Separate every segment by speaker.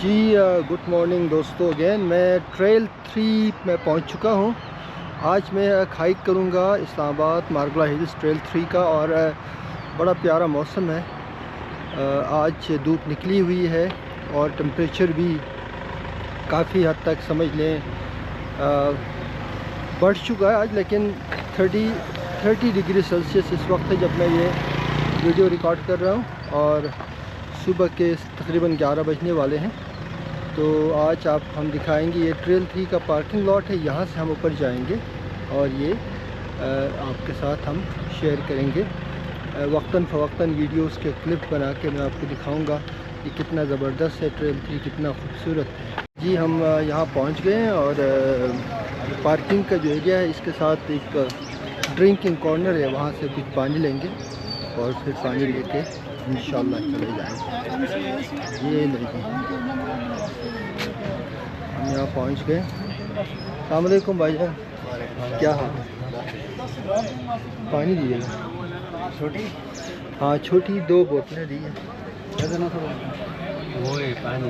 Speaker 1: जी good morning दोस्तों। Again मैं trail 3 में पहुंच चुका हूं। आज मैं हाइक करूंगा इस्लामाबाद मार्गला हिल्स ट्रेल 3 का, और बड़ा प्यारा मौसम है। आज धूप निकली हुई है और टेम्परेचर भी काफ़ी हद तक समझ लें बढ़ चुका है आज, लेकिन 30 डिग्री सेल्सियस इस वक्त है जब मैं ये वीडियो रिकॉर्ड कर रहा हूँ, और सुबह के तकरीबन 11 बजने वाले हैं। तो आज हम दिखाएंगे, ये ट्रेल 3 का पार्किंग लॉट है, यहाँ से हम ऊपर जाएंगे और ये आपके साथ हम शेयर करेंगे। वक्तन फ़वक्तन वीडियोस के क्लिप बना के मैं आपको दिखाऊंगा कि कितना ज़बरदस्त है ट्रेल 3, कितना खूबसूरत है। जी हम यहाँ पहुँच गए हैं और पार्किंग का जो एरिया है इसके साथ एक ड्रिंकिंग कॉर्नर है, वहाँ से कुछ पानी लेंगे और फिर पानी लेके इंशाल्लाह चले जाएंगे। ये नहीं, हम यहाँ पहुँच गए। अस्सलाम वालेकुम भाईजान, क्या हाल है? पानी दीजिएगा।
Speaker 2: छोटी?
Speaker 1: हाँ छोटी 2 बोतलें दी हैं।
Speaker 2: वो है पानी।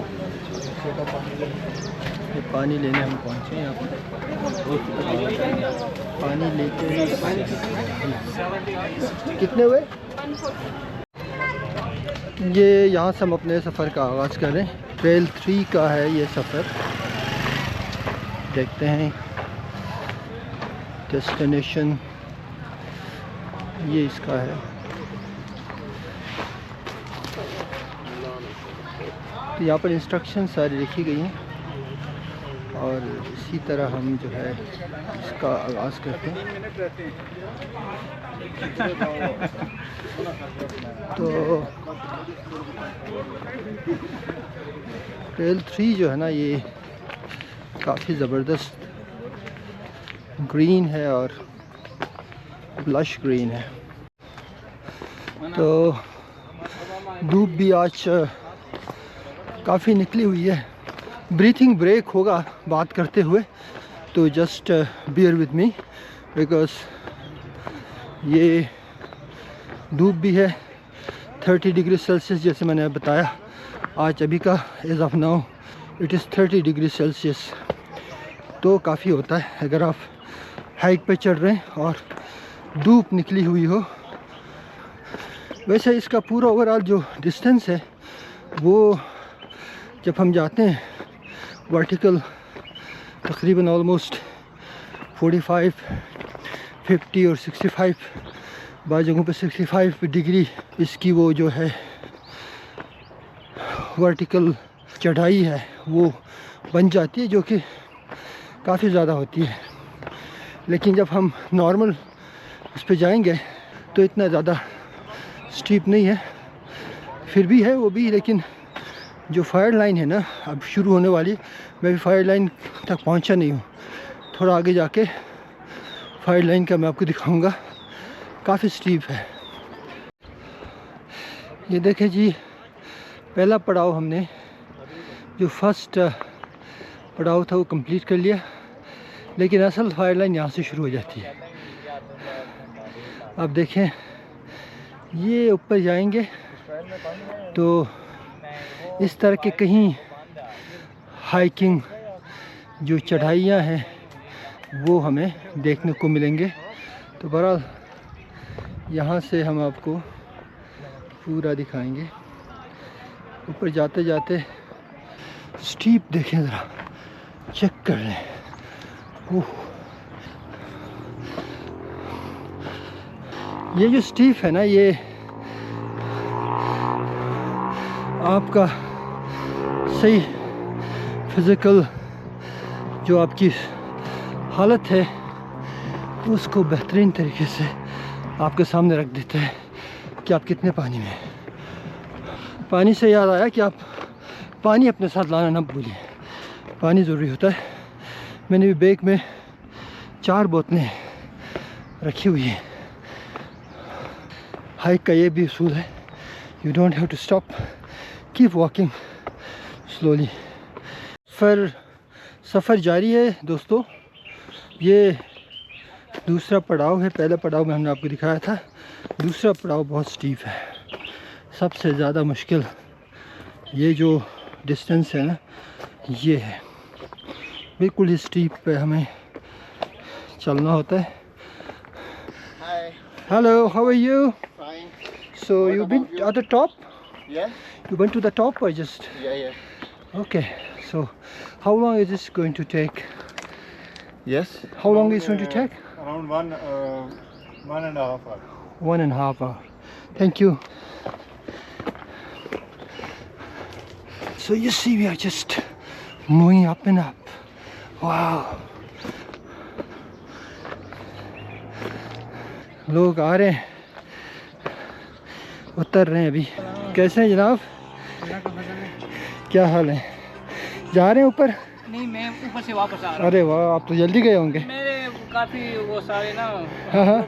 Speaker 1: ये पानी लेने हम पहुँचे हैं यहाँ पर। पानी लेके कितने हुए? ये यहाँ से हम अपने सफ़र का आगाज़ करें। ट्रेल 3 का है ये सफ़र, देखते हैं डेस्टिनेशन ये इसका है। तो यहाँ पर इंस्ट्रक्शन सारी लिखी गई हैं और इसी तरह हम जो है इसका आगाज़ करते हैं। तो ट्रेल 3 जो है ना, ये काफ़ी ज़बरदस्त ग्रीन है और लश ग्रीन है। तो धूप भी आज काफ़ी निकली हुई है। ब्रीथिंग ब्रेक होगा बात करते हुए, तो just bear with me, because ये धूप भी है 30 डिग्री सेल्सियस, जैसे मैंने बताया। आज अभी का as of now it is 30 degree Celsius. तो काफ़ी होता है अगर आप हाइक पे चढ़ रहे हैं और धूप निकली हुई हो। वैसे इसका पूरा ओवरऑल जो डिस्टेंस है वो जब हम जाते हैं वर्टिकल तकरीबन ऑलमोस्ट 45, 50 और 65, बाद जगहों पे 65 डिग्री इसकी वो जो है वर्टिकल चढ़ाई है वो बन जाती है, जो कि काफ़ी ज़्यादा होती है। लेकिन जब हम नॉर्मल उस पर जाएंगे तो इतना ज़्यादा स्टीप नहीं है, फिर भी है वो भी। लेकिन जो फायर लाइन है ना अब शुरू होने वाली, मैं भी फायर लाइन तक पहुंचा नहीं हूँ। थोड़ा आगे जाके फायर लाइन का मैं आपको दिखाऊंगा, काफ़ी स्टीप है। ये देखें जी, पहला पड़ाव हमने जो फर्स्ट पड़ाव था वो कंप्लीट कर लिया, लेकिन असल फायर लाइन यहाँ से शुरू हो जाती है। अब देखें ये ऊपर जाएंगे तो इस तरह के कहीं हाइकिंग जो चढ़ाइयाँ हैं वो हमें देखने को मिलेंगे। तो बहरहाल यहाँ से हम आपको पूरा दिखाएंगे। ऊपर जाते जाते स्टीप देखें, ज़रा चेक कर लें। ओह, ये जो स्टीप है ना, ये आपका सही फिज़िकल जो आपकी हालत है उसको बेहतरीन तरीके से आपके सामने रख देता है कि आप कितने पानी में हैं। पानी से याद आया कि आप पानी अपने साथ लाना ना भूलिए, पानी ज़रूरी होता है। मैंने भी बैग में 4 बोतलें रखी हुई हैं। हाइक का ये भी उसूल है, you don't have to stop, keep walking slowly. फिर सफ़र जारी है दोस्तों। ये दूसरा पड़ाव है, पहला पड़ाव में हमने आपको दिखाया था, दूसरा पड़ाव बहुत स्टीप है। सबसे ज़्यादा मुश्किल ये जो डिस्टेंस है ना, ये है। बिल्कुल इस स्टीप पे हमें चलना होता है। Hello, how are you?
Speaker 2: Fine.
Speaker 1: So you've been at the top?
Speaker 2: Yeah?
Speaker 1: You went to the top or just?
Speaker 2: Yeah.
Speaker 1: Okay. So how long is this going to take?
Speaker 2: Yes.
Speaker 1: How long is it going to take?
Speaker 2: Around 1.5 hour.
Speaker 1: 1.5 hour. Thank you. So you see, we are just moving up and up. Wow. लोग आ रहे हैं, उतर रहे हैं अभी। कैसे हैं जनाब? क्या हाल है? जा रहे हैं ऊपर?
Speaker 3: नहीं, मैं ऊपर से वापस आ रहा हूँ।
Speaker 1: अरे वाह, आप तो जल्दी गए होंगे।
Speaker 3: मेरे काफी वो सारे ना
Speaker 1: हाँ,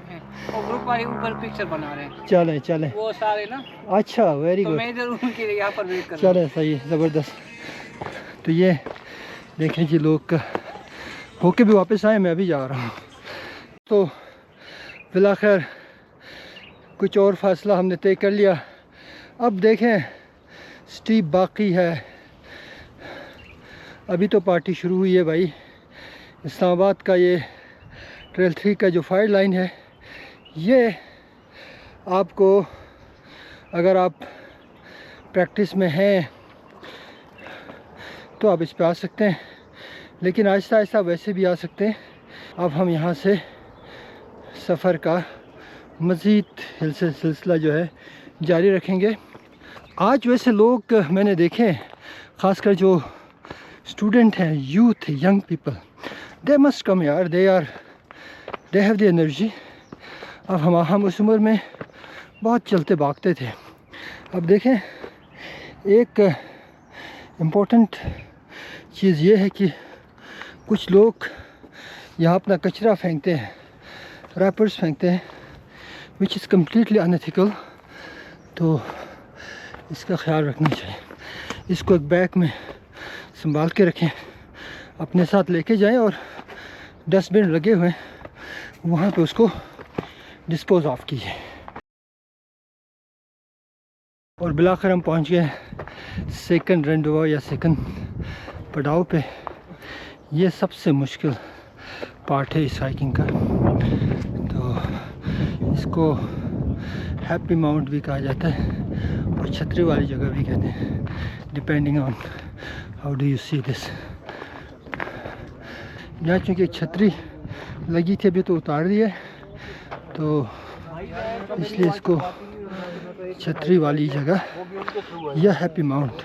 Speaker 3: वो ग्रुप वाले ऊपर पिक्चर बना रहे हैं।
Speaker 1: चले चले,
Speaker 3: वो सारे ना।
Speaker 1: अच्छा, वेरी
Speaker 3: तो
Speaker 1: गुड।
Speaker 3: मैं इधर उनके लिए यहाँ पर वेट कर रहा हूँ।
Speaker 1: चले, सही, ज़बरदस्त। तो ये देखें जी, लोग होके भी वापस आए, मैं भी जा रहा हूँ। तो बिलाखिर कुछ और फासला हमने तय कर लिया। अब देखें, स्टीप बाकी है। अभी तो पार्टी शुरू हुई है भाई। इस्लामाबाद का ये ट्रेल 3 का जो फायर लाइन है, ये आपको अगर आप प्रैक्टिस में हैं तो आप इस पे आ सकते हैं, लेकिन आहिस्ता आहिस्ता वैसे भी आ सकते हैं। अब हम यहाँ से सफ़र का मज़ीद सिलसिला जो है जारी रखेंगे। आज वैसे लोग मैंने देखे, ख़ासकर जो स्टूडेंट हैं, youth, young people, they must come यार, दे हैव द एनर्जी। अब हम उस उम्र में बहुत चलते भागते थे। अब देखें, एक इम्पोर्टेंट चीज़ ये है कि कुछ लोग यहाँ अपना कचरा फेंकते हैं, रैपर्स फेंकते हैं, विच इज़ कम्प्लीटली अनएथिकल। तो इसका ख्याल रखना चाहिए। इसको एक बैग में संभाल के रखें, अपने साथ लेके जाएं और डस्टबिन लगे हुए हैं, वहाँ पे उसको डिस्पोज ऑफ कीजिए। और बिलाखिर हम पहुँच गए सेकंड रेंडोवा या सेकंड पड़ाव पे। ये सबसे मुश्किल पार्ट है इस हाइकिंग का। तो इसको हैप्पी माउंट भी कहा जाता है और छतरी वाली जगह भी कहते हैं, depending on how do you see this. यहाँ चूँकि छतरी लगी थी, अभी तो उतार दी है, तो इसलिए इसको छतरी वाली जगह या हैप्पी माउंट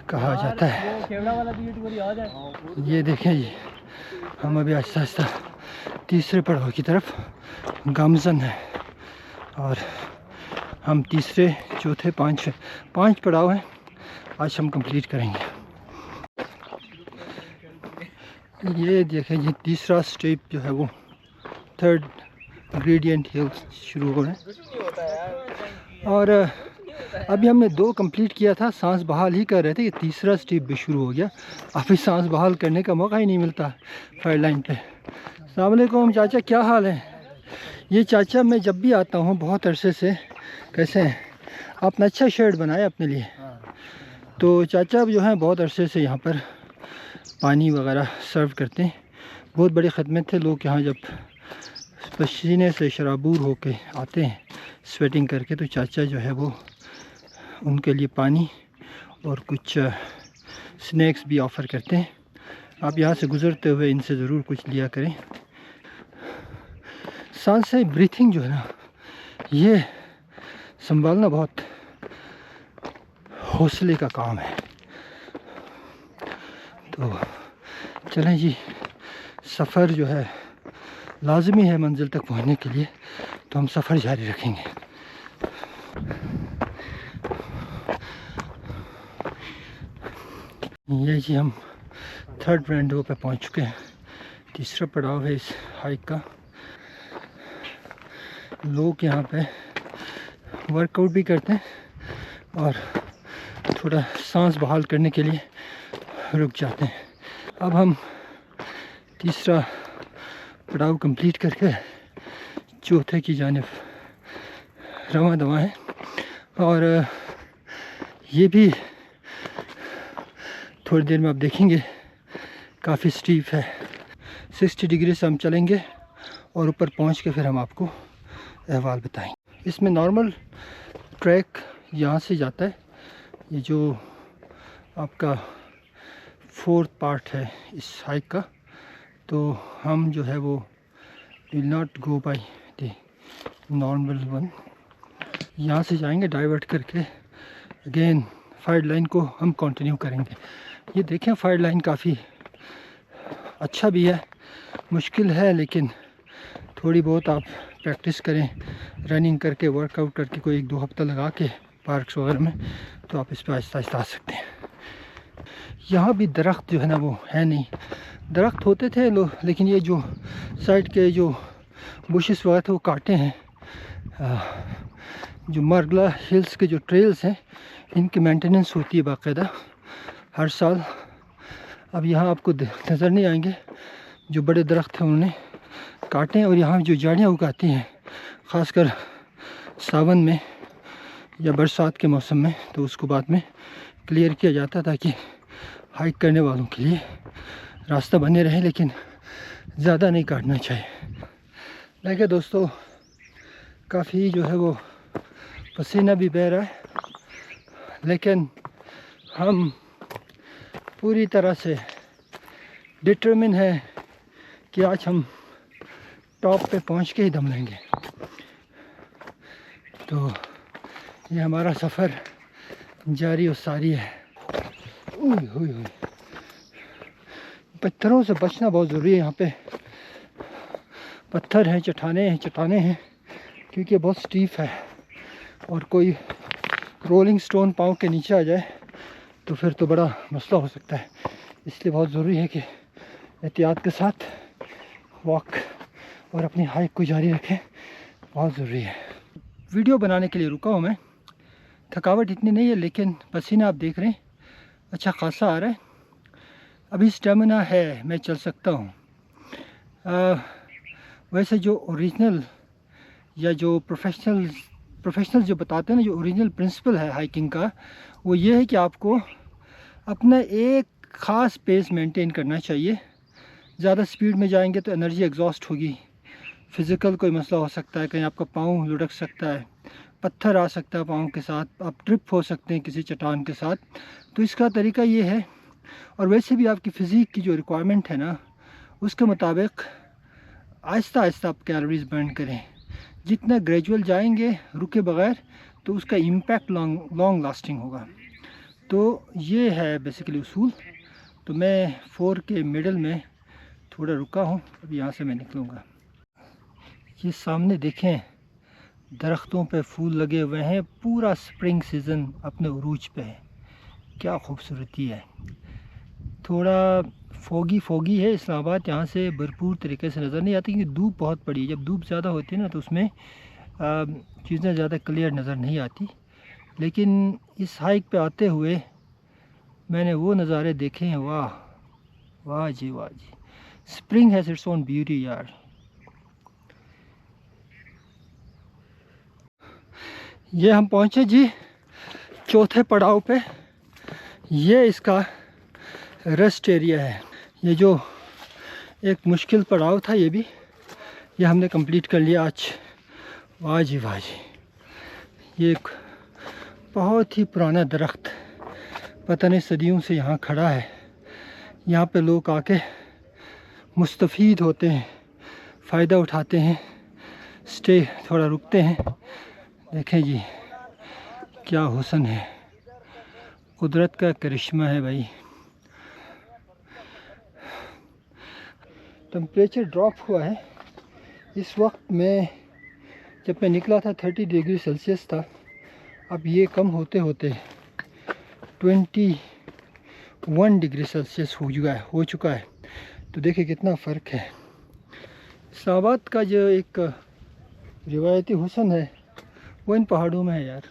Speaker 1: कहा जाता है। ये देखें जी, हम अभी आहिस्ता आहिस्ता तीसरे पड़ाव की तरफ गामजन है और हम तीसरे, चौथे, पाँच पड़ाव हैं आज हम कंप्लीट करेंगे। ये देखें जी, तीसरा स्टेप जो है वो थर्ड ग्रेडियंट हिल शुरू हो रहे हैं और अभी हमने 2 कंप्लीट किया था, सांस बहाल ही कर रहे थे, ये तीसरा स्टेप भी शुरू हो गया। अभी सांस बहाल करने का मौका ही नहीं मिलता फायर लाइन पे। अस्सलाम वालेकुम चाचा, क्या हाल है? ये चाचा, मैं जब भी आता हूँ बहुत अरसे से। कैसे हैं? आपने अच्छा शर्ट बनाया अपने लिए। तो चाचा जो हैं बहुत अरसे से यहाँ पर पानी वगैरह सर्व करते हैं। बहुत बड़ी खदमत है। लोग यहाँ जब पसीने से शराबूर होके आते हैं स्वेटिंग करके, तो चाचा जो है वो उनके लिए पानी और कुछ स्नैक्स भी ऑफ़र करते हैं। आप यहाँ से गुज़रते हुए इनसे ज़रूर कुछ लिया करें। सांसें, ब्रीथिंग जो है ना, ये संभालना बहुत हौसले का काम है। तो चलें जी, सफ़र जो है लाजमी है मंजिल तक पहुंचने के लिए, तो हम सफ़र जारी रखेंगे। ये जी, हम थर्ड रेंडो पे पहुंच चुके हैं। तीसरा पड़ाव है इस हाइक का। लोग यहाँ पे वर्कआउट भी करते हैं और थोड़ा सांस बहाल करने के लिए रुक जाते हैं। अब हम तीसरा पड़ाव कंप्लीट करके चौथे की जानिब रवां दवा हैं और ये भी थोड़ी देर में आप देखेंगे काफ़ी स्टीप है। 60 डिग्री से हम चलेंगे और ऊपर पहुंच के फिर हम आपको अहवाल बताएंगे। इसमें नॉर्मल ट्रैक यहाँ से जाता है, ये जो आपका 4th पार्ट है इस हाइक का। तो हम जो है वो will not go by the normal one, यहाँ से जाएंगे डाइवर्ट करके अगेन फाइड लाइन को हम कंटिन्यू करेंगे। ये देखें फाइड लाइन काफ़ी अच्छा भी है, मुश्किल है, लेकिन थोड़ी बहुत आप प्रैक्टिस करें रनिंग करके, वर्कआउट करके, कोई 1-2 हफ्ता लगा के पार्क्स वगैरह में, तो आप इस पर आहिस्ता आहिस्ता आ सकते हैं। यहाँ भी दरख्त जो है ना वो है नहीं, दरख्त होते थे लेकिन ये जो साइड के जो बुशेस वगैरह थे वो काटे हैं। जो मरगला हिल्स के जो ट्रेल्स हैं इनकी मेंटेनेंस होती है बाकायदा हर साल। अब यहाँ आपको नज़र नहीं आएंगे, जो बड़े दरख्त हैं उन्होंने काटे हैं, और यहाँ जो झाड़ियाँ उगाती हैं ख़ासकर सावन में या बरसात के मौसम में, तो उसको बाद में क्लियर किया जाता ताकि हाइक करने वालों के लिए रास्ता बने रहे, लेकिन ज़्यादा नहीं काटना चाहिए। देखिए दोस्तों, काफ़ी जो है वो पसीना भी बह रहा है, लेकिन हम पूरी तरह से डिटरमिन है कि आज हम टॉप पे पहुंच के ही दम लेंगे। तो ये हमारा सफ़र जारी और सारी है। पत्थरों से बचना बहुत ज़रूरी है। यहाँ पे पत्थर हैं, चट्टाने हैं, क्योंकि बहुत स्टीफ है, और कोई रोलिंग स्टोन पाँव के नीचे आ जाए तो फिर तो बड़ा मसला हो सकता है। इसलिए बहुत ज़रूरी है कि एहतियात के साथ वॉक और अपनी हाइक को जारी रखें, बहुत ज़रूरी है। वीडियो बनाने के लिए रुका हूँ मैं, थकावट इतनी नहीं है, लेकिन पसीना आप देख रहे हैं अच्छा खासा आ रहा है। अभी स्टेमिना है, मैं चल सकता हूँ। वैसे जो ओरिजिनल या जो प्रोफेशनल जो बताते हैं ना, जो ओरिजिनल प्रिंसिपल है हाइकिंग का, वो ये है कि आपको अपना एक ख़ास पेस मेंटेन करना चाहिए। ज़्यादा स्पीड में जाएंगे तो एनर्जी एग्जॉस्ट होगी, फिज़िकल कोई मसला हो सकता है, कहीं आपका पाँव लुढ़क सकता है, पत्थर आ सकता है पाँव के साथ, आप ट्रिप हो सकते हैं किसी चट्टान के साथ। तो इसका तरीका ये है, और वैसे भी आपकी फ़िज़ीक की जो रिक्वायरमेंट है ना, उसके मुताबिक आहिस्ता आहिस्ता आप कैलोरीज बर्न करें। जितना ग्रेजुअल जाएंगे रुके बगैर, तो उसका इम्पैक्ट लॉन्ग लास्टिंग होगा। तो ये है बेसिकली उसूल। तो मैं 4 के मिडल में थोड़ा रुका हूँ, अभी यहाँ से मैं निकलूँगा। ये सामने देखें दरख्तों पे फूल लगे हुए हैं, पूरा स्प्रिंग सीज़न अपने उरूज पे है, क्या खूबसूरती है। थोड़ा फोगी है इस्लामाबाद, यहाँ से भरपूर तरीके से नज़र नहीं आती क्योंकि धूप बहुत पड़ी है। जब धूप ज़्यादा होती है ना तो उसमें चीज़ें ज़्यादा क्लियर नज़र नहीं आती। लेकिन इस हाइक पे आते हुए मैंने वो नज़ारे देखे हैं, वाह वाह जी वाह जी। Spring has its own beauty यार। ये हम पहुँचे जी चौथे पड़ाव पे। ये इसका रेस्ट एरिया है। ये जो एक मुश्किल पड़ाव था ये हमने कंप्लीट कर लिया आज। वाह जी वाह जी। ये एक बहुत ही पुराना दरख्त, पता नहीं सदियों से यहाँ खड़ा है। यहाँ पे लोग आके मुस्तफ़ीद होते हैं, फ़ायदा उठाते हैं, स्टे थोड़ा रुकते हैं। देखें जी क्या हुस्न है, कुदरत का करिश्मा है भाई। टेम्परेचर ड्रॉप हुआ है इस वक्त में, जब मैं निकला था 30 डिग्री सेल्सियस था, अब ये कम होते होते 21 डिग्री सेल्सियस हो चुका है। तो देखिए कितना फ़र्क है। इस्लामाबाद का जो एक रिवायती हुस्न है वो इन पहाड़ों में है यार।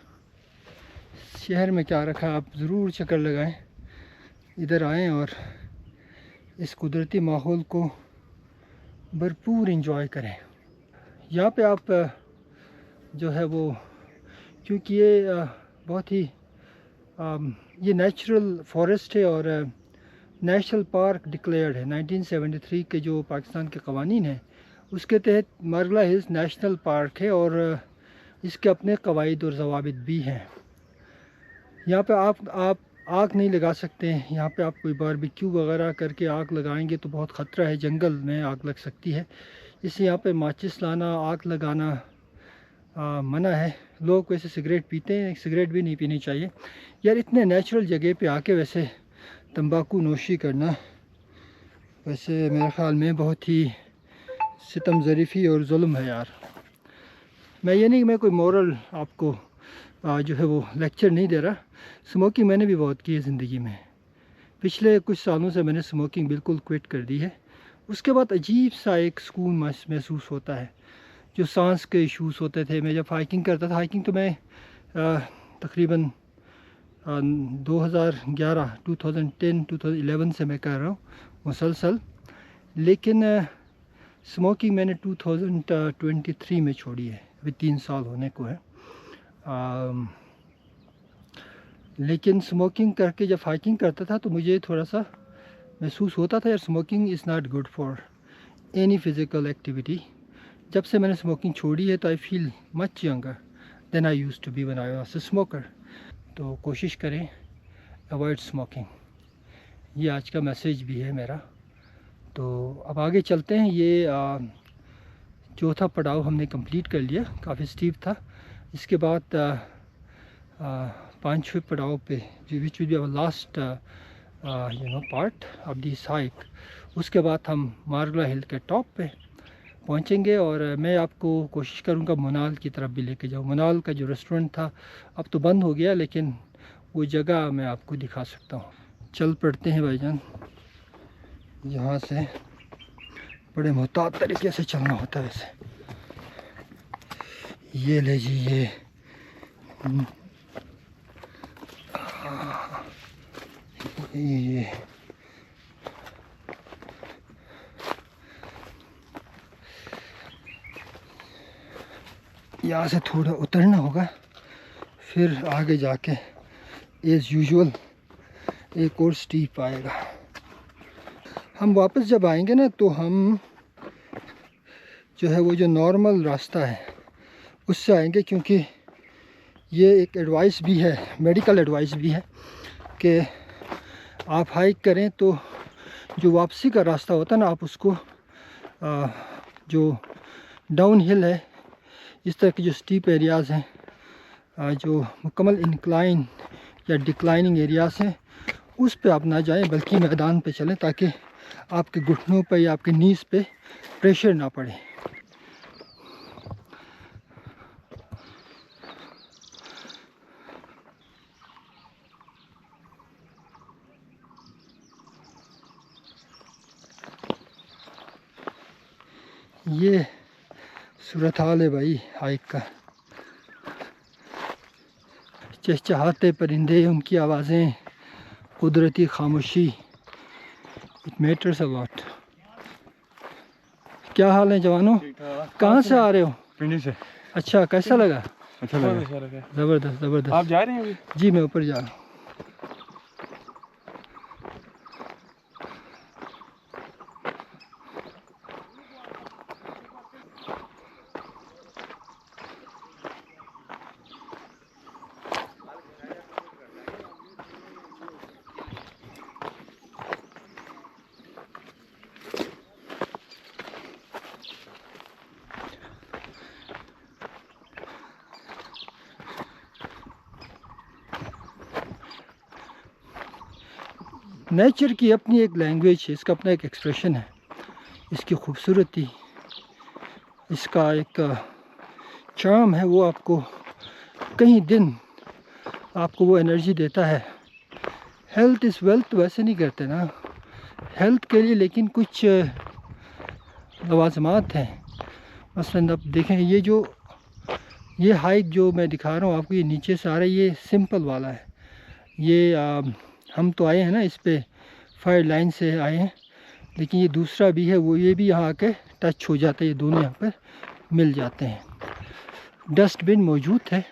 Speaker 1: शहर में क्या रखा, आप ज़रूर चक्कर लगाएं, इधर आएं और इस कुदरती माहौल को भरपूर इंजॉय करें। यहाँ पे आप जो है वो, क्योंकि ये बहुत ही ये नेचुरल फॉरेस्ट है और नेशनल पार्क डिक्लेयर्ड है। 1973 के जो पाकिस्तान के कवानीन हैं उसके तहत मारगला हिल्स नेशनल पार्क है और इसके अपने कवायद और ज़वाबित भी हैं। यहाँ पे आप आग नहीं लगा सकते हैं। यहाँ पे आप कोई बारबेक्यू वगैरह करके आग लगाएंगे तो बहुत ख़तरा है, जंगल में आग लग सकती है। इसलिए यहाँ पे माचिस लाना, आग लगाना मना है। लोग वैसे सिगरेट पीते हैं, सिगरेट भी नहीं पीनी चाहिए यार। इतने नेचुरल जगह पे आके वैसे तंबाकू नोशी करना वैसे मेरे ख़्याल में बहुत ही सितम ज़रीफ़ी और जुल्म है यार। मैं ये नहीं कि मैं कोई मोरल आपको जो है वो लेक्चर नहीं दे रहा। स्मोकिंग मैंने भी बहुत की है ज़िंदगी में। पिछले कुछ सालों से मैंने स्मोकिंग बिल्कुल क्विट कर दी है। उसके बाद अजीब सा एक सुकून महसूस होता है। जो सांस के इश्यूज़ होते थे, मैं जब हाइकिंग करता था, हाइकिंग तो मैं तकरीबन 2011, 2010, 2011 से मैं कर रहा हूँ मुसलसल। लेकिन स्मोकिंग मैंने 2023 में छोड़ी है, अभी 3 साल होने को है। लेकिन स्मोकिंग करके जब हाइकिंग करता था तो मुझे थोड़ा सा महसूस होता था यार, smoking is not good for any physical activity. जब से मैंने स्मोकिंग छोड़ी है तो I feel much younger than I used to be when I was a smoker. तो कोशिश करें अवॉइड स्मोकिंग, ये आज का मैसेज भी है मेरा। तो अब आगे चलते हैं। ये चौथा पड़ाव हमने कंप्लीट कर लिया, काफ़ी स्टीप था। इसके बाद 5वें पड़ाव पे which will be our last part of this hike, उसके बाद हम मारगला हिल के टॉप पे पहुंचेंगे और मैं आपको कोशिश करूंगा मुनाल की तरफ भी लेके जाऊँ। मुनाल का जो रेस्टोरेंट था अब तो बंद हो गया, लेकिन वो जगह मैं आपको दिखा सकता हूँ। चल पड़ते हैं भाईजान। यहाँ से बड़े मुहतात तरीके से चलना होता है वैसे। ये ले जी, ये यहाँ से थोड़ा उतरना होगा, फिर आगे जाके एज़ यूजुअल एक और स्टीप आएगा। हम वापस जब आएंगे ना तो हम जो है वो जो नॉर्मल रास्ता है उससे आएंगे, क्योंकि ये एक एडवाइस भी है, मेडिकल एडवाइस भी है कि आप हाइक करें तो जो वापसी का रास्ता होता है ना, आप उसको जो डाउन हिल है, इस तरह के जो स्टीप एरियाज़ हैं, जो मुकम्मल इंक्लाइन या डिक्लाइनिंग एरियाज़ हैं, उस पे आप ना जाएं, बल्कि मैदान पे चलें ताकि आपके घुटनों पे या आपके नीज़ पे प्रेशर ना पड़े। ये सूरत हाल है भाई हाइक का। चहचहाते परिंदे, उनकी आवाज़ें, कुदरती खामोशी, इट मैटर्स अ लॉट। क्या हाल है जवानों? कहाँ से आ रहे हो?
Speaker 2: पिंडी से।
Speaker 1: अच्छा, कैसा लगा?
Speaker 2: अच्छा लगा।
Speaker 1: ज़बरदस्त ज़बरदस्त।
Speaker 2: आप जा रहे हैं अभी?
Speaker 1: जी मैं ऊपर जा रहा हूँ। नेचर की अपनी एक लैंग्वेज है, इसका अपना एक एक्सप्रेशन है, इसकी खूबसूरती, इसका एक चार्म है, वो आपको कई दिन आपको वो एनर्जी देता है। हेल्थ इज़ वेल्थ वैसे नहीं करते ना हेल्थ के लिए, लेकिन कुछ लवाजमात हैं। मसलन अब देखें, ये हाइक जो मैं दिखा रहा हूँ आपको, ये नीचे से आ रहा है, ये सिंपल वाला है। ये हम तो आए हैं ना इस पे फायर लाइन से आए हैं, लेकिन ये दूसरा भी है, वो ये भी यहाँ आके टच हो जाता है, ये दोनों यहाँ पर मिल जाते हैं। डस्टबिन मौजूद है,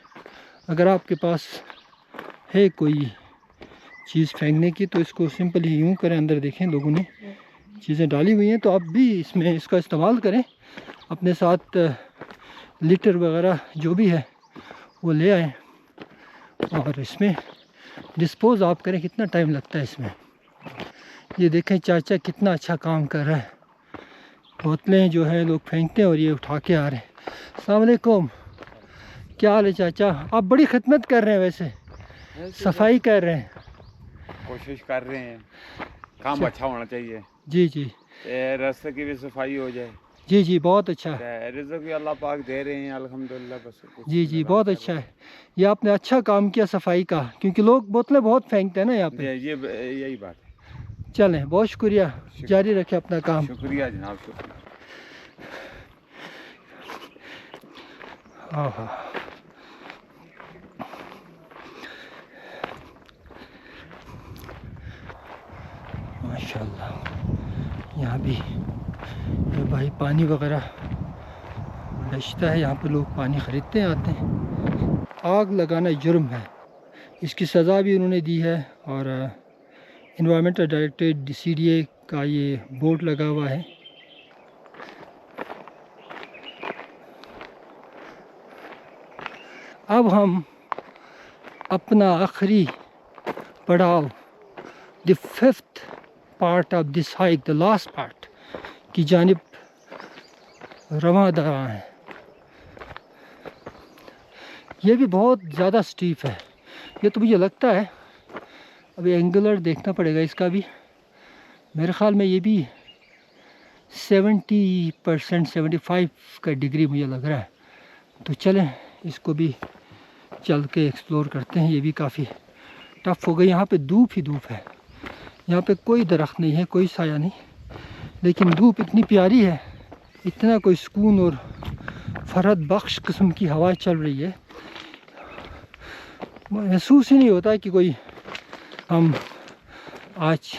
Speaker 1: अगर आपके पास है कोई चीज़ फेंकने की, तो इसको सिंपल ही यूँ करें। अंदर देखें लोगों ने चीज़ें डाली हुई हैं, तो आप भी इसमें इसका इस्तेमाल करें। अपने साथ लीटर वगैरह जो भी है वो ले आएँ और इसमें डिस्पोज आप करें। कितना टाइम लगता है इसमें। ये देखें चाचा कितना अच्छा काम कर रहा है। बोतलें जो है लोग फेंकते हैं और ये उठा के आ रहे हैं। अस्सलाम वालेकुम, क्या हाल है चाचा? आप बड़ी खिदमत कर रहे हैं, वैसे सफाई कर रहे हैं।
Speaker 4: कोशिश कर रहे हैं, काम अच्छा होना चाहिए।
Speaker 1: जी जी,
Speaker 4: रास्ते की भी सफाई हो जाए।
Speaker 1: जी जी, बहुत अच्छा है।
Speaker 4: रिज़्क़ भी अल्लाह पाक दे रहे हैं अल्हम्दुलिल्लाह। बस
Speaker 1: जी जी, बहुत अच्छा है। ये आपने अच्छा काम किया सफाई का, क्योंकि लोग बोतलें बहुत फेंकते हैं ना यहाँ पे।
Speaker 4: ये यही बात है।
Speaker 1: चलें, बहुत शुक्रिया, जारी रखें अपना काम।
Speaker 4: शुक्रिया जनाब, शुक्रिया।
Speaker 1: हाँ, माशाल्लाह। यहाँ भी ये भाई पानी वगैरह बेचता है। यहाँ पे लोग पानी ख़रीदते हैं, आते हैं। आग लगाना जुर्म है, इसकी सज़ा भी उन्होंने दी है। और एनवायरमेंटल डायरेक्टरेट CDA का ये बोर्ड लगा हुआ है। अब हम अपना आखिरी पड़ाव, the 5th part of this hike, the last part की जानिब रवां दवा है। ये भी बहुत ज़्यादा स्टीप है। ये तो मुझे लगता है अभी एंगुलर देखना पड़ेगा इसका भी। मेरे ख़्याल में ये भी 70% 75 का डिग्री मुझे लग रहा है। तो चलें इसको भी चल के एक्सप्लोर करते हैं। ये भी काफ़ी टफ हो गई। यहाँ पे धूप ही धूप है। यहाँ पे कोई दरख्त नहीं है, कोई साया नहीं, लेकिन धूप इतनी प्यारी है, इतना कोई सुकून और फरहत बख्श किस्म की हवा चल रही है। महसूस ही नहीं होता कि कोई हम आज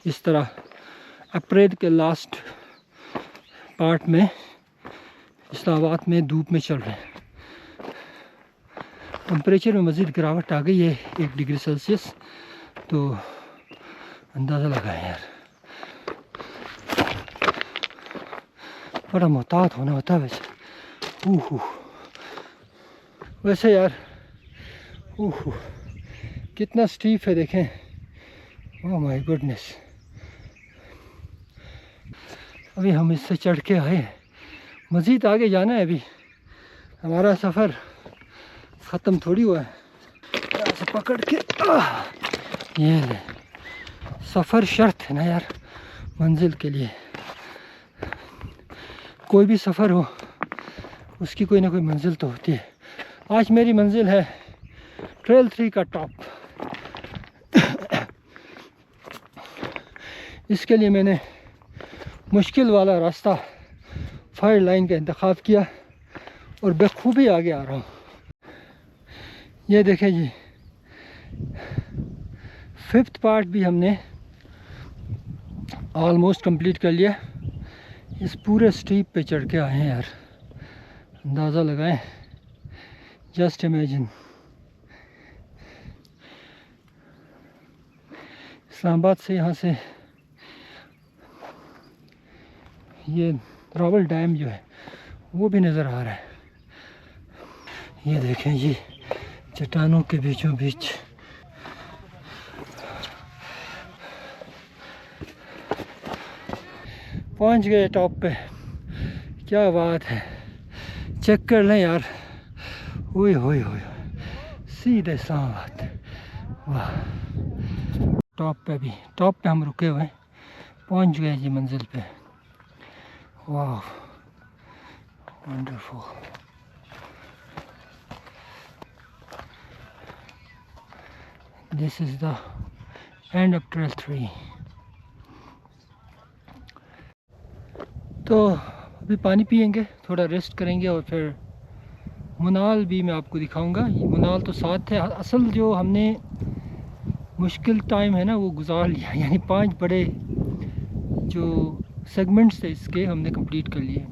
Speaker 1: इस तरह अप्रैल के लास्ट पार्ट में इस्लामाबाद में धूप में चल रहे हैं। टेम्परेचर में मज़ीद गिरावट आ गई है 1 डिग्री सेल्सियस। तो अंदाज़ा लगाएं यार, बड़ा मोहतात होना होता है वैसे। वैसे यार कितना स्टीप है देखें। Oh my goodness. अभी हम इससे चढ़ के आए, मज़ीद आगे जाना है। अभी हमारा सफ़र ख़त्म थोड़ी हुआ है। यहाँ से पकड़ के ये ले। सफ़र शर्त है ना यार मंजिल के लिए। कोई भी सफ़र हो उसकी कोई ना कोई मंजिल तो होती है। आज मेरी मंजिल है ट्रेल 3 का टॉप। इसके लिए मैंने मुश्किल वाला रास्ता फायर लाइन का इंतखाब किया और बखूबी आगे आ रहा हूँ। ये देखें जी, 5th पार्ट भी हमने ऑलमोस्ट कंप्लीट कर लिया। इस पूरे स्टीप पे चढ़ के आए हैं यार, अंदाज़ा लगाएं। जस्ट इमेजिन, इस्लामाबाद से यहाँ से ये रावल डैम जो है वो भी नज़र आ रहा है। ये देखें जी, चट्टानों के बीचों बीच पहुंच गए टॉप पे। क्या बात है, चेक कर लें यार। ओए होए होए, सीधे इस्लामाबाद। वाह, टॉप पे हम रुके हुए हैं, पहुंच गए जी मंजिल पे। वाह, wonderful. This is the end of trail 3। तो अभी पानी पियेंगे, थोड़ा रेस्ट करेंगे और फिर मुनाल भी मैं आपको दिखाऊंगा। मुनाल तो साथ है। असल जो हमने मुश्किल टाइम है ना वो गुजार लिया, यानी 5 बड़े जो सेगमेंट्स थे इसके हमने कंप्लीट कर लिए।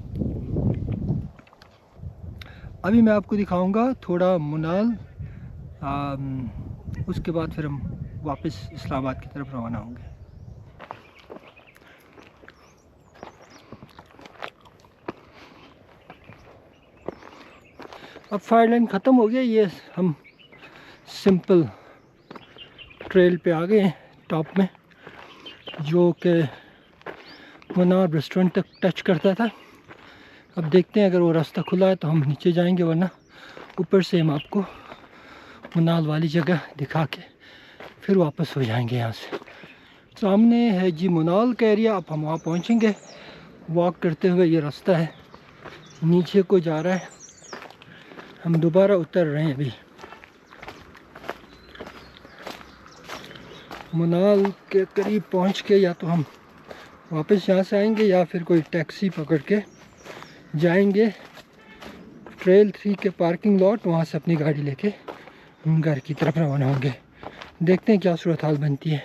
Speaker 1: अभी मैं आपको दिखाऊंगा थोड़ा मुनाल उसके बाद फिर हम वापस इस्लामाबाद की तरफ रवाना होंगे। अब फायर लाइन ख़त्म हो गया, ये हम सिंपल ट्रेल पे आ गए हैं टॉप में, जो कि मुनार रेस्टोरेंट तक टच करता था। अब देखते हैं अगर वो रास्ता खुला है तो हम नीचे जाएंगे, वरना ऊपर से हम आपको मुनाल वाली जगह दिखा के फिर वापस हो जाएंगे। यहाँ से सामने है जी मुनाल का एरिया। अब हम वहाँ पहुँचेंगे वॉक करते हुए। ये रास्ता है नीचे को जा रहा है, हम दोबारा उतर रहे हैं अभी। मुनाल के करीब पहुँच के या तो हम वापस यहाँ से आएंगे या फिर कोई टैक्सी पकड़ के जाएंगे ट्रेल 3 के पार्किंग लॉट, वहाँ से अपनी गाड़ी लेके हम घर की तरफ रवाना होंगे। देखते हैं क्या सूरत हाल बनती है।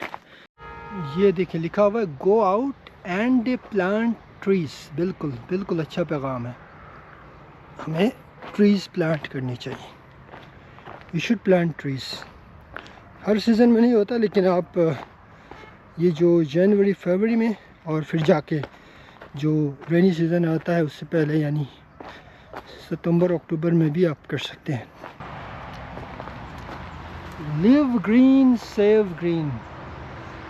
Speaker 1: ये देखिए लिखा हुआ है go out and plant trees. बिल्कुल बिल्कुल अच्छा पैगाम है, हमें ट्रीज़ प्लांट करनी चाहिए। You should plant trees. Her season में नहीं होता, लेकिन आप ये जो जनवरी फरवरी में और फिर जाके जो रेनी सीज़न आता है उससे पहले यानी सितंबर अक्टूबर में भी आप कर सकते हैं। लिव ग्रीन सेव ग्रीन,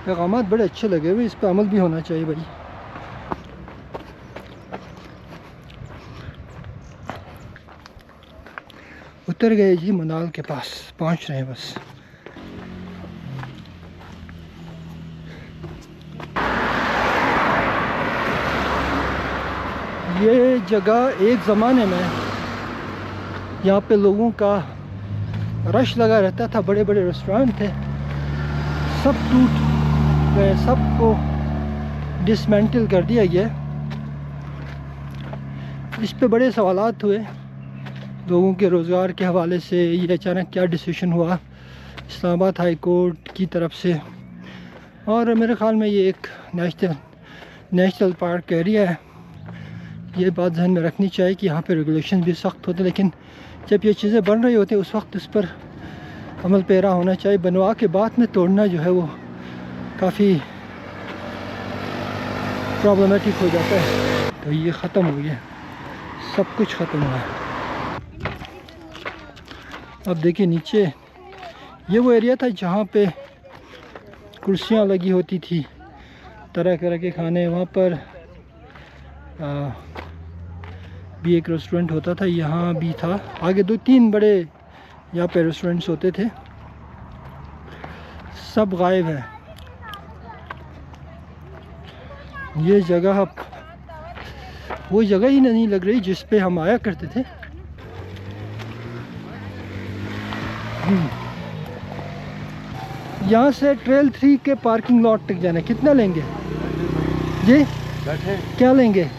Speaker 1: पैगामात बड़े अच्छे लगे हुए, इस पर अमल भी होना चाहिए भाई। उतर गए जी मुनाल के पास, पहुंच रहे हैं बस। ये जगह एक ज़माने में यहाँ पे लोगों का रश लगा रहता था, बड़े बड़े रेस्टोरेंट थे, सब टूट गए, सबको डिसमेंटल कर दिया गया। इस पे बड़े सवालात हुए लोगों के रोज़गार के हवाले से। ये अचानक क्या डिसीजन हुआ इस्लामाबाद हाई कोर्ट की तरफ से, और मेरे ख़्याल में ये एक नेशनल पार्क एरिया है। ये बात ध्यान में रखनी चाहिए कि यहाँ पे रेगुलेशन भी सख्त होते हैं, लेकिन जब ये चीज़ें बन रही होती हैं उस वक्त उस पर अमल पैरा होना चाहिए। बनवा के बाद में तोड़ना जो है वो काफ़ी प्रॉब्लमेटिक हो जाता है। तो ये ख़त्म हो गया, सब कुछ ख़त्म हुआ है। अब देखिए नीचे ये वो एरिया था जहाँ पे कुर्सियाँ लगी होती थी, तरह तरह के खाने। वहाँ पर भी एक रेस्टोरेंट होता था, यहाँ भी था, आगे 2-3 बड़े यहाँ पे रेस्टोरेंट्स होते थे, सब गायब है। ये जगह अब वो जगह ही नहीं लग रही जिस पे हम आया करते थे। यहाँ से ट्रेल 3 के पार्किंग लॉट तक जाना कितना लेंगे जी? क्या लेंगे?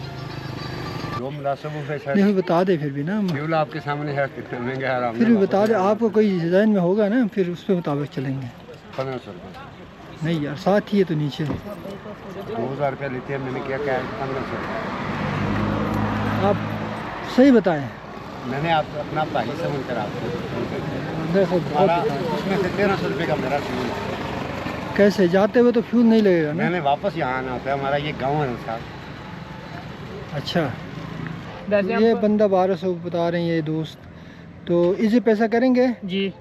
Speaker 4: जो मुनासिब हो सर।
Speaker 1: नहीं बता दे फिर भी ना,
Speaker 4: फ्यूल आपके सामने है, कितने महंगे है।
Speaker 1: फिर भी बता दे, आपको कोई डिज़ाइन में होगा ना, फिर उस पे मुताबिक चलेंगे।
Speaker 4: 1500 रुपये।
Speaker 1: नहीं यार, साथ ही है तो नीचे
Speaker 4: 2000 रुपये लेते हैं, मैंने क्या क्या 1500 रुपये।
Speaker 1: आप सही बताएं।
Speaker 4: मैंने आप अपना भाई समझ कर आपको
Speaker 1: देखो बहुत
Speaker 4: उसमें से 1300 रुपये का मेरा फ्यूल है।
Speaker 1: कैसे जाते हुए तो फ्यूल नहीं लगेगा ना?
Speaker 4: मैंने वापस यहाँ आना होता है, हमारा ये गाँव है साहब।
Speaker 1: अच्छा, ये बंदा 1200 बता रहे हैं ये दोस्त, तो इसे पैसा करेंगे
Speaker 3: जी।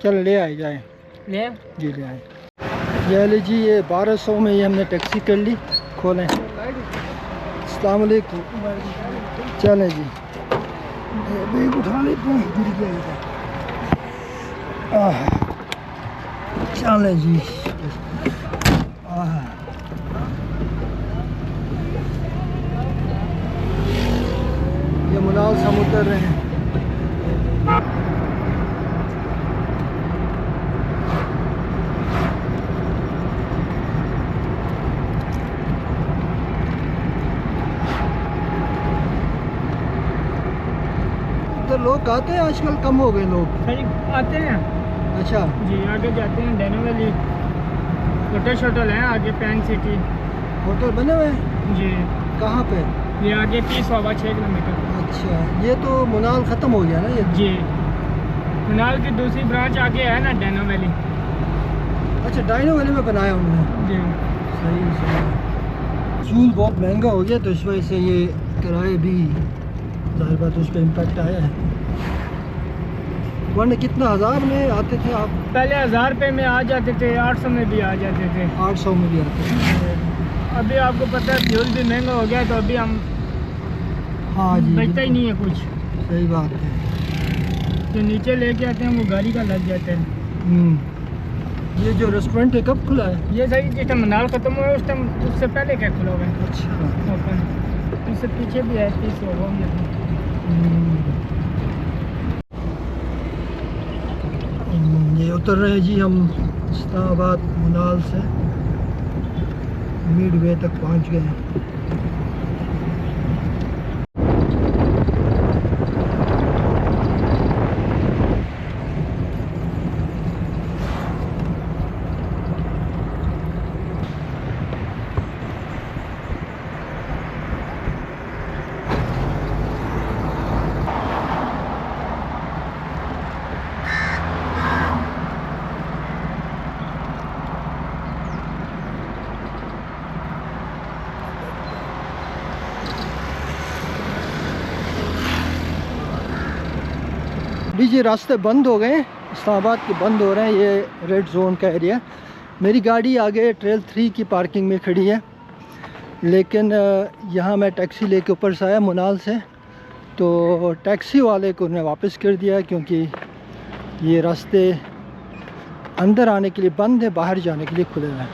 Speaker 1: चलो ले आए जाए
Speaker 3: ले
Speaker 1: जी, ले आए। ये ले जी, ये 1200 में ये हमने टैक्सी कर ली। खोलें। अस्सलाम वालेकुम। चलें जी, बैग उठा लेते हैं, गिर गया। चलें जी। ये मुनाल से हम उतर रहे हैं। तो लोग आते हैं आजकल, कम हो गए लोग।
Speaker 3: आते हैं
Speaker 1: अच्छा
Speaker 3: जी, आगे जाते हैं डैनो वैली, होटल है आगे, पैन सिटी
Speaker 1: होटल बने हुए हैं
Speaker 3: जी।
Speaker 1: कहाँ पे?
Speaker 3: ये आगे 30-6 किलोमीटर।
Speaker 1: अच्छा, ये तो मुनाल ख़त्म हो गया ना ये?
Speaker 3: जी, मुनाल की दूसरी ब्रांच आगे है ना, डैनो वैली।
Speaker 1: अच्छा, डाइनो वैली में बनाया उन्होंने।
Speaker 3: जी
Speaker 1: सही सही। फ्यूल बहुत महंगा हो गया तो इस वजह से ये किराए भी ज़ाहिर बात उस पर इम्पैक्ट आया है। वरना कितना 1000 में आते थे आप?
Speaker 3: पहले 1000 रुपये में आ जाते थे, 800 में भी आ जाते थे,
Speaker 1: 800 में भी आते थे।
Speaker 3: अभी आपको पता है फ्यूल भी महंगा हो गया, तो अभी हम
Speaker 1: हाँ जी,
Speaker 3: बचता ही नहीं है कुछ।
Speaker 1: सही बात है।
Speaker 3: जो नीचे लेके आते हैं वो गाड़ी का लग जाता है।
Speaker 1: ये जो रेस्टोरेंट है कब खुला है?
Speaker 3: ये सही जिस टाइम मनाल ख़त्म हुआ है उस टाइम, उससे पहले क्या खुला हुआ है
Speaker 1: अच्छा।
Speaker 3: ओपन। इससे पीछे भी है 30 होगा।
Speaker 1: ये उतर रहे हैं जी हम इस्लामाबाद मुनाल से, मिडवे तक पहुंच गए हैं। अभी ये रास्ते बंद हो गए हैं, इस्लामाबाद के बंद हो रहे हैं। ये रेड जोन का एरिया। मेरी गाड़ी आगे ट्रेल 3 की पार्किंग में खड़ी है, लेकिन यहाँ मैं टैक्सी लेके ऊपर से आया मुनाल से, तो टैक्सी वाले को उन्हें वापस कर दिया क्योंकि ये रास्ते अंदर आने के लिए बंद है, बाहर जाने के लिए खुले हैं।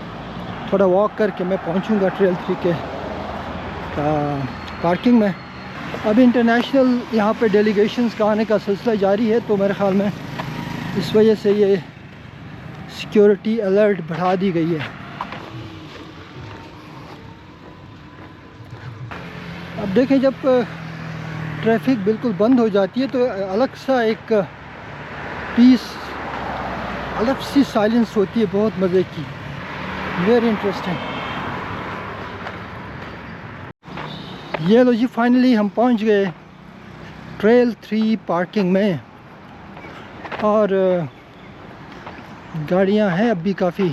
Speaker 1: थोड़ा वॉक करके मैं पहुँचूँगा ट्रेल 3 के पार्किंग में। अभी इंटरनेशनल यहाँ पे डेलीगेशंस का आने का सिलसिला जारी है, तो मेरे ख्याल में इस वजह से ये सिक्योरिटी अलर्ट बढ़ा दी गई है। अब देखें, जब ट्रैफिक बिल्कुल बंद हो जाती है तो अलग सा एक पीस, अलग सी साइलेंस होती है, बहुत मज़े की। Very interesting. ये लो जी, फाइनली हम पहुंच गए ट्रेल 3 पार्किंग में, और गाड़ियां हैं अभी काफ़ी।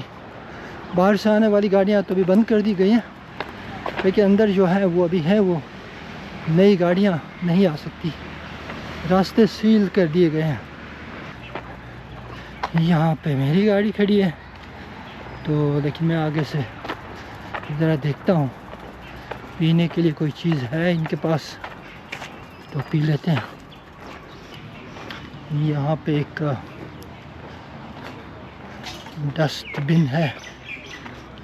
Speaker 1: बाहर से आने वाली गाड़ियां तो अभी बंद कर दी गई हैं, लेकिन अंदर जो है वो अभी है, वो नई गाड़ियां नहीं आ सकती, रास्ते सील कर दिए गए हैं। यहाँ पे मेरी गाड़ी खड़ी है, तो लेकिन मैं आगे से ज़रा देखता हूँ पीने के लिए कोई चीज़ है इनके पास तो पी लेते हैं। यहाँ पे एक डस्टबिन है,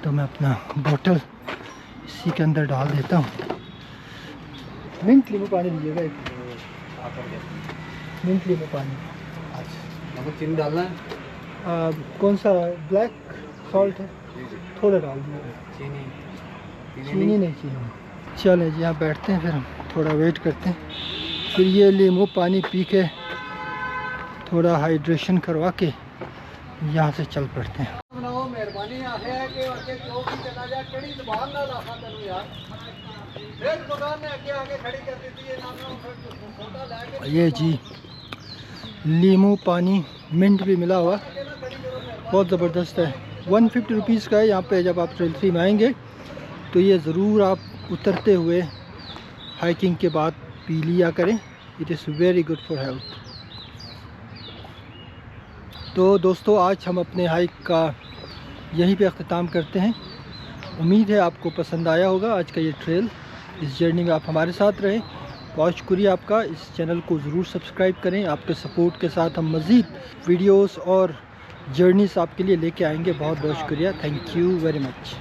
Speaker 1: तो मैं अपना बोतल इसी के अंदर डाल देता हूँ। मिंट लींबू पानी लीजिएगा एक, मिंट लींबू पानी।
Speaker 4: नमक चीनी डालना है?
Speaker 1: कौन सा ब्लैक सॉल्ट है? थोड़ा डाल दीजिए। चीनी नहीं चाहिए। चलें जी, यहाँ बैठते हैं, फिर हम थोड़ा वेट करते हैं, फिर ये लींबू पानी पी के थोड़ा हाइड्रेशन करवा के यहाँ से चल पड़ते हैं। ये जी लींबू पानी मिंट भी मिला हुआ, बहुत ज़बरदस्त है। 150 रुपीज़ का है यहाँ पे। जब आप ट्रेल 3 में आएंगे तो ये ज़रूर आप उतरते हुए हाइकिंग के बाद पी लिया करें। It is very good for health. तो दोस्तों, आज हम अपने हाइक का यहीं पे अख्ताम करते हैं। उम्मीद है आपको पसंद आया होगा आज का ये ट्रेल। इस जर्नी में आप हमारे साथ रहें। बहुत शुक्रिया आपका। इस चैनल को ज़रूर सब्सक्राइब करें। आपके सपोर्ट के साथ हम मज़ीद वीडियोस और जर्नीस आपके लिए लेके आएंगे। बहुत बहुत शुक्रिया। Thank you very much.